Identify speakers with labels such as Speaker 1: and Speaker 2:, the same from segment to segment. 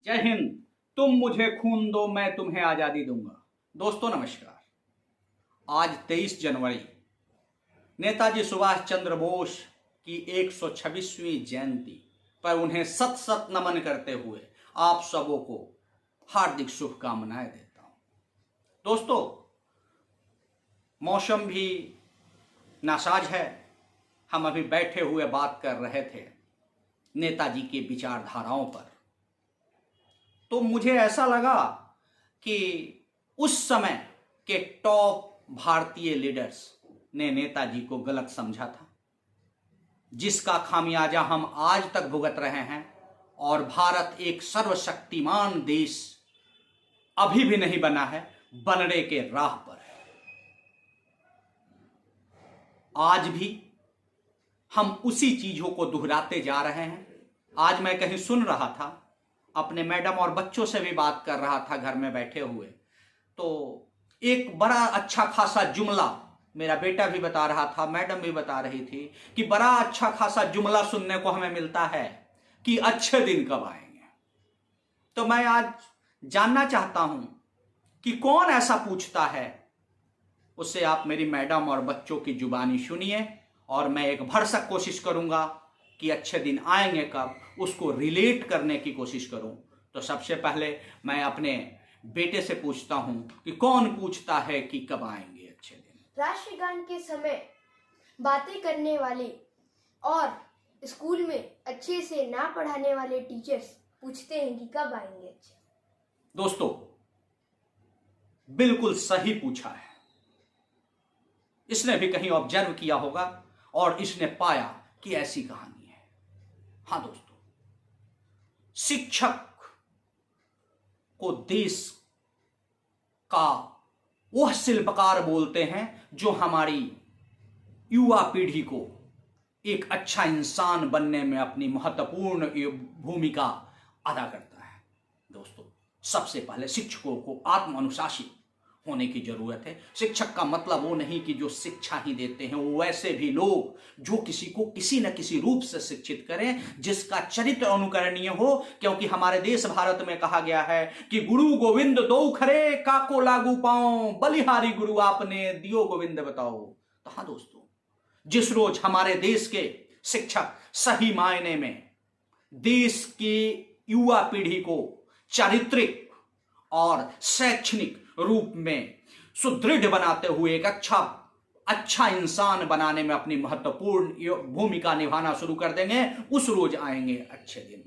Speaker 1: जय हिंद। तुम मुझे खून दो, मैं तुम्हें आजादी दूंगा। दोस्तों नमस्कार। आज 23 जनवरी नेताजी सुभाष चंद्र बोस की 126वीं जयंती पर उन्हें सत सत नमन करते हुए आप सबों को हार्दिक शुभकामनाएं देता हूं। दोस्तों, मौसम भी नासाज है। हम अभी बैठे हुए बात कर रहे थे नेताजी के विचारधाराओं पर, तो मुझे ऐसा लगा कि उस समय के टॉप भारतीय लीडर्स ने नेताजी को गलत समझा था, जिसका खामियाजा हम आज तक भुगत रहे हैं। और भारत एक सर्वशक्तिमान देश अभी भी नहीं बना है, बनने के राह पर है। आज भी हम उसी चीजों को दोहराते जा रहे हैं। आज मैं कहीं सुन रहा था, अपने मैडम और बच्चों से भी बात कर रहा था घर में बैठे हुए, तो एक बड़ा अच्छा खासा जुमला मेरा बेटा भी बता रहा था, मैडम भी बता रही थी कि बड़ा अच्छा खासा जुमला सुनने को हमें मिलता है कि अच्छे दिन कब आएंगे। तो मैं आज जानना चाहता हूं कि कौन ऐसा पूछता है। उससे आप मेरी मैडम और बच्चों की जुबानी सुनिए और मैं एक भरसक कोशिश करूंगा कि अच्छे दिन आएंगे कब, उसको रिलेट करने की कोशिश करूं। तो सबसे पहले मैं अपने बेटे से पूछता हूं कि कौन पूछता है कि कब आएंगे अच्छे दिन।
Speaker 2: राष्ट्रगान के समय बातें करने वाले और स्कूल में अच्छे से ना पढ़ाने वाले टीचर्स पूछते हैं कि कब आएंगे अच्छे।
Speaker 1: दोस्तों, बिल्कुल सही पूछा है। इसने भी कहीं ऑब्जर्व किया होगा और इसने पाया कि ऐसी कहानी है। हाँ दोस्तों, शिक्षक को देश का वह शिल्पकार बोलते हैं जो हमारी युवा पीढ़ी को एक अच्छा इंसान बनने में अपनी महत्वपूर्ण भूमिका अदा करता है। दोस्तों, सबसे पहले शिक्षकों को आत्म अनुशासित होने की जरूरत है। शिक्षक का मतलब वो नहीं कि जो शिक्षा ही देते हैं, वो वैसे भी लोग जो किसी को किसी न किसी रूप से शिक्षित करें, जिसका चरित्र अनुकरणीय हो। क्योंकि हमारे देश भारत में कहा गया है कि गुरु गोविंद दो खरे, काको लागू पाओ, बलिहारी गुरु आपने दियो गोविंद बताओ। तो हाँ दोस्तों, जिस रोज हमारे देश के शिक्षक सही मायने में देश की युवा पीढ़ी को चारित्रिक और शैक्षणिक रूप में सुदृढ़ बनाते हुए एक अच्छा इंसान बनाने में अपनी महत्वपूर्ण भूमिका निभाना शुरू कर देंगे, उस रोज आएंगे अच्छे दिन।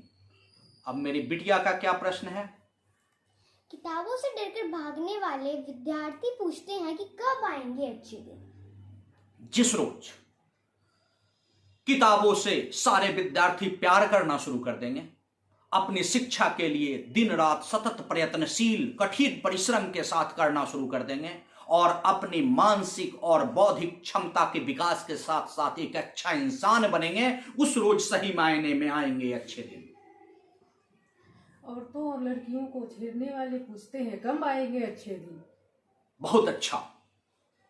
Speaker 1: अब मेरी बिटिया का क्या प्रश्न है?
Speaker 3: किताबों से डरकर भागने वाले विद्यार्थी पूछते हैं कि कब आएंगे अच्छे दिन।
Speaker 1: जिस रोज किताबों से सारे विद्यार्थी प्यार करना शुरू कर देंगे, अपनी शिक्षा के लिए दिन रात सतत प्रयत्नशील कठिन परिश्रम के साथ करना शुरू कर देंगे और अपनी मानसिक और बौद्धिक क्षमता के विकास के साथ साथ एक अच्छा इंसान बनेंगे, उस रोज सही मायने में आएंगे अच्छे दिन।
Speaker 4: औरतों और लड़कियों को छेड़ने वाले पूछते हैं कब आएंगे अच्छे दिन।
Speaker 1: बहुत अच्छा,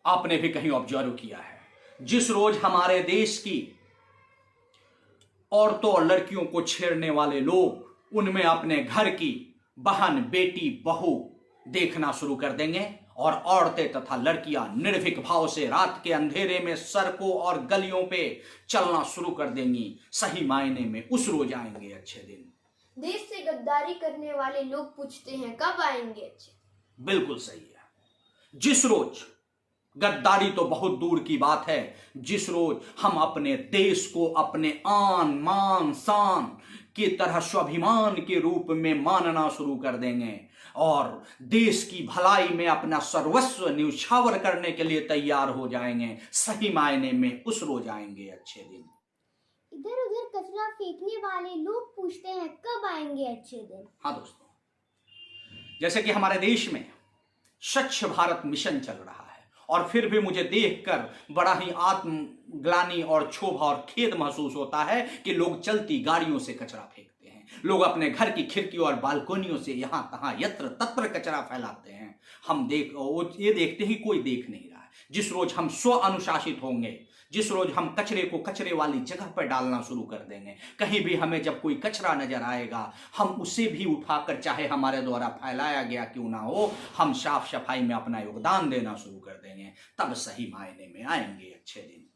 Speaker 1: आपने भी कहीं ऑब्जर्व किया है। जिस रोज हमारे देश की औरतों और लड़कियों को छेड़ने वाले लोग उनमें अपने घर की बहन, बेटी, बहू देखना शुरू कर देंगे और औरतें तथा लड़कियां निर्भीक भाव से रात के अंधेरे में सड़कों और गलियों पे चलना शुरू कर देंगी, सही मायने में उस रोज आएंगे अच्छे दिन।
Speaker 2: देश से गद्दारी करने वाले लोग पूछते हैं कब आएंगे अच्छे।
Speaker 1: बिल्कुल सही है। जिस रोज गद्दारी तो बहुत दूर की बात है, जिस रोज हम अपने देश को अपने आन मान शान की तरह स्वाभिमान के रूप में मानना शुरू कर देंगे और देश की भलाई में अपना सर्वस्व न्यौछावर करने के लिए तैयार हो जाएंगे, सही मायने में उस रोज आएंगे अच्छे दिन।
Speaker 3: इधर उधर कचरा फेंकने वाले लोग पूछते हैं कब आएंगे अच्छे दिन।
Speaker 1: हाँ दोस्तों, जैसे कि हमारे देश में स्वच्छ भारत मिशन चल रहा है और फिर भी मुझे देखकर बड़ा ही आत्मग्लानि और क्षोभ और खेद महसूस होता है कि लोग चलती गाड़ियों से कचरा फेंकते हैं, लोग अपने घर की खिड़की और बालकोनियों से यहां तहां यत्र तत्र कचरा फैलाते हैं। हम ये देखते ही कोई देख नहीं रहा है। जिस रोज हम स्व अनुशासित होंगे, जिस रोज हम कचरे को कचरे वाली जगह पर डालना शुरू कर देंगे, कहीं भी हमें जब कोई कचरा नजर आएगा हम उसे भी उठाकर, चाहे हमारे द्वारा फैलाया गया क्यों ना हो, हम साफ सफाई में अपना योगदान देना शुरू कर देंगे, तब सही मायने में आएंगे अच्छे दिन।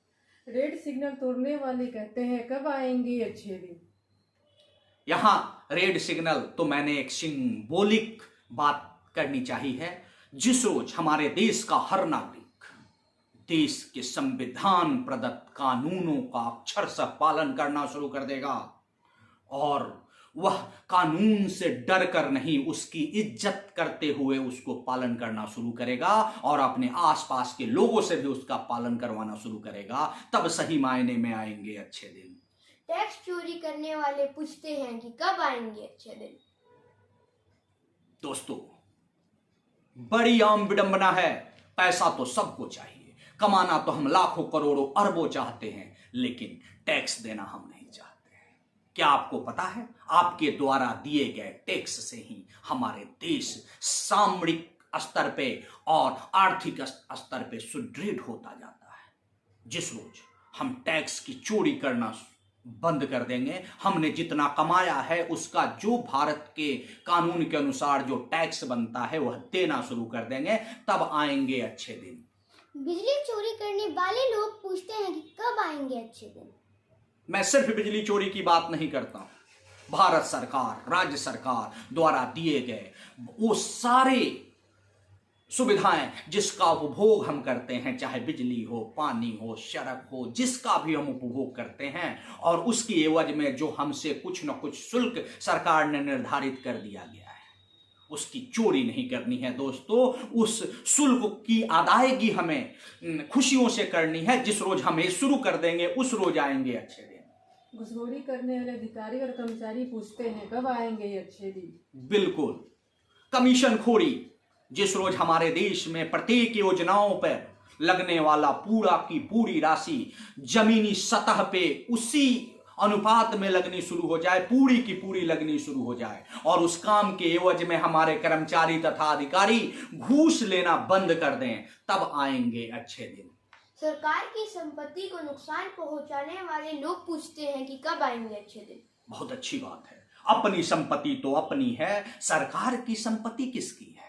Speaker 4: रेड सिग्नल तोड़ने वाले कहते हैं कब आएंगे अच्छे दिन।
Speaker 1: यहां रेड सिग्नल तो मैंने एक सिंबॉलिक बात करनी चाहिए है। जिस रोज हमारे देश का हर नागरिक देश के संविधान प्रदत्त कानूनों का अक्षरशः पालन करना शुरू कर देगा और वह कानून से डर कर नहीं, उसकी इज्जत करते हुए उसको पालन करना शुरू करेगा और अपने आसपास के लोगों से भी उसका पालन करवाना शुरू करेगा, तब सही मायने में आएंगे अच्छे दिन।
Speaker 2: टैक्स चोरी करने वाले पूछते हैं कि कब आएंगे अच्छे दिन।
Speaker 1: दोस्तों, बड़ी आम विडंबना है, पैसा तो सबको चाहिए, कमाना तो हम लाखों करोड़ों अरबों चाहते हैं, लेकिन टैक्स देना हम नहीं चाहते हैं। क्या आपको पता है, आपके द्वारा दिए गए टैक्स से ही हमारे देश सामरिक स्तर पे और आर्थिक स्तर पे सुदृढ़ होता जाता है। जिस रोज हम टैक्स की चोरी करना बंद कर देंगे, हमने जितना कमाया है उसका जो भारत के कानून के अनुसार जो टैक्स बनता है वह देना शुरू कर देंगे, तब आएंगे अच्छे दिन।
Speaker 3: बिजली चोरी करने वाले लोग पूछते हैं कि कब आएंगे अच्छे दिन।
Speaker 1: मैं सिर्फ बिजली चोरी की बात नहीं करता हूं, भारत सरकार, राज्य सरकार द्वारा दिए गए वो सारे सुविधाएं जिसका उपभोग हम करते हैं, चाहे बिजली हो, पानी हो, सड़क हो, जिसका भी हम उपभोग करते हैं, और उसकी एवज में जो हमसे कुछ न कुछ शुल्क सरकार ने निर्धारित कर दिया गया है, उसकी चोरी नहीं करनी है दोस्तों। उस शुल्क की अदायगी हमें खुशियों से करनी है। जिस रोज हम ये शुरू कर देंगे उस रोज आएंगे अच्छे दिन।
Speaker 4: घुसखोरी करने वाले अधिकारी और कर्मचारी पूछते हैं कब आएंगे ये अच्छे दिन।
Speaker 1: बिल्कुल, कमीशन खोरी, जिस रोज हमारे देश में प्रत्येक योजनाओं पर लगने वाला पूरा की पूरी राशि जमीनी सतह पे उसी अनुपात में लगनी शुरू हो जाए, पूरी की पूरी लगनी शुरू हो जाए, और उस काम के एवज में हमारे कर्मचारी तथा अधिकारी घूस लेना बंद कर दें, तब आएंगे अच्छे दिन।
Speaker 2: सरकार की संपत्ति को नुकसान पहुंचाने वाले लोग पूछते हैं कि कब आएंगे अच्छे दिन।
Speaker 1: बहुत अच्छी बात है, अपनी संपत्ति तो अपनी है, सरकार की संपत्ति किसकी है?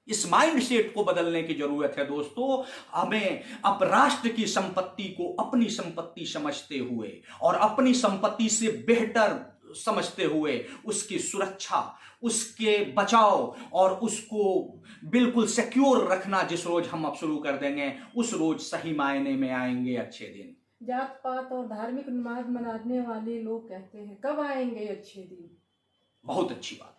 Speaker 1: इस माइंड सेट को बदलने की जरूरत है दोस्तों। हमें अब राष्ट्र की संपत्ति को अपनी संपत्ति समझते हुए और अपनी संपत्ति से बेहतर समझते हुए उसकी सुरक्षा, उसके बचाव और उसको बिल्कुल सिक्योर रखना जिस रोज हम अब शुरू कर देंगे, उस रोज सही मायने में आएंगे अच्छे दिन।
Speaker 4: जात पात और धार्मिक उन्माद मनाने वाले लोग कहते हैं कब आएंगे अच्छे दिन।
Speaker 1: बहुत अच्छी बात है।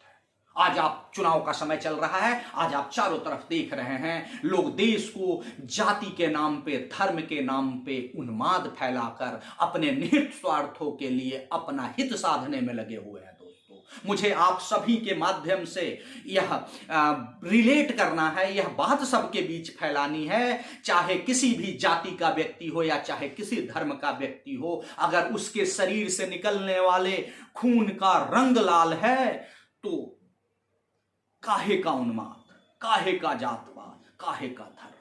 Speaker 1: आज आप चुनाव का समय चल रहा है, आज आप चारों तरफ देख रहे हैं लोग देश को जाति के नाम पे, धर्म के नाम पे उन्माद फैलाकर अपने निहित स्वार्थों के लिए अपना हित साधने में लगे हुए हैं दोस्तों। मुझे आप सभी के माध्यम से यह रिलेट करना है, यह बात सबके बीच फैलानी है, चाहे किसी भी जाति का व्यक्ति हो या चाहे किसी धर्म का व्यक्ति हो, अगर उसके शरीर से निकलने वाले खून का रंग लाल है तो काहे का उन्माद, काहे का जातवाद, काहे का धर्म।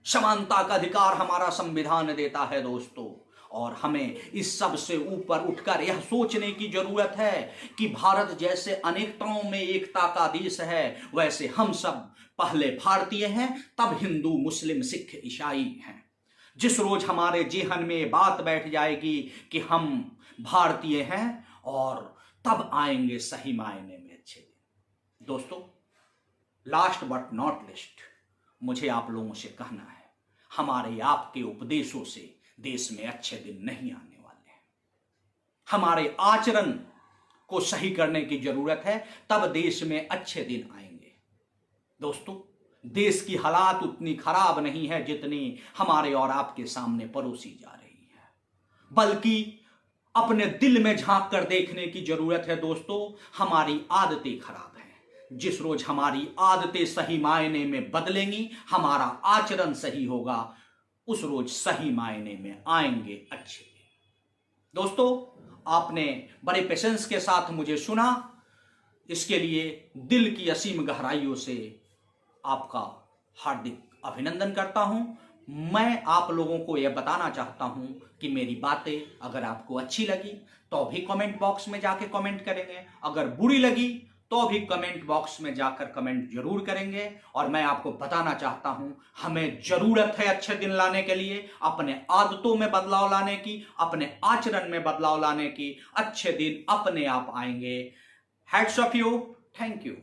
Speaker 1: समानता का अधिकार हमारा संविधान देता है दोस्तों, और हमें इस सब से ऊपर उठकर यह सोचने की जरूरत है कि भारत जैसे अनेकताओं में एकता का देश है, वैसे हम सब पहले भारतीय हैं, तब हिंदू, मुस्लिम, सिख, ईसाई हैं। जिस रोज हमारे जेहन में बात बैठ जाएगी कि हम भारतीय हैं, और तब आएंगे सही मायने में अच्छे दिन। दोस्तों, लास्ट बट नॉट लिस्ट, मुझे आप लोगों से कहना है, हमारे आपके उपदेशों से देश में अच्छे दिन नहीं आने वाले हैं। हमारे आचरण को सही करने की जरूरत है, तब देश में अच्छे दिन आएंगे। दोस्तों, देश की हालात उतनी खराब नहीं है जितनी हमारे और आपके सामने परोसी जा रही है, बल्कि अपने दिल में झांक कर देखने की जरूरत है दोस्तों। हमारी आदतें खराब हैं। जिस रोज हमारी आदतें सही मायने में बदलेंगी, हमारा आचरण सही होगा, उस रोज सही मायने में आएंगे अच्छे दिन। दोस्तों, आपने बड़े पेशेंस के साथ मुझे सुना, इसके लिए दिल की असीम गहराइयों से आपका हार्दिक अभिनंदन करता हूं। मैं आप लोगों को यह बताना चाहता हूं कि मेरी बातें अगर आपको अच्छी लगी तो भी कमेंट बॉक्स में जाके कमेंट करेंगे, अगर बुरी लगी तो भी कमेंट बॉक्स में जाकर कमेंट जरूर करेंगे। और मैं आपको बताना चाहता हूं, हमें जरूरत है अच्छे दिन लाने के लिए, अपने आदतों में बदलाव लाने की, अपने आचरण में बदलाव लाने की। अच्छे दिन अपने आप आएंगे। Hats off you, thank you.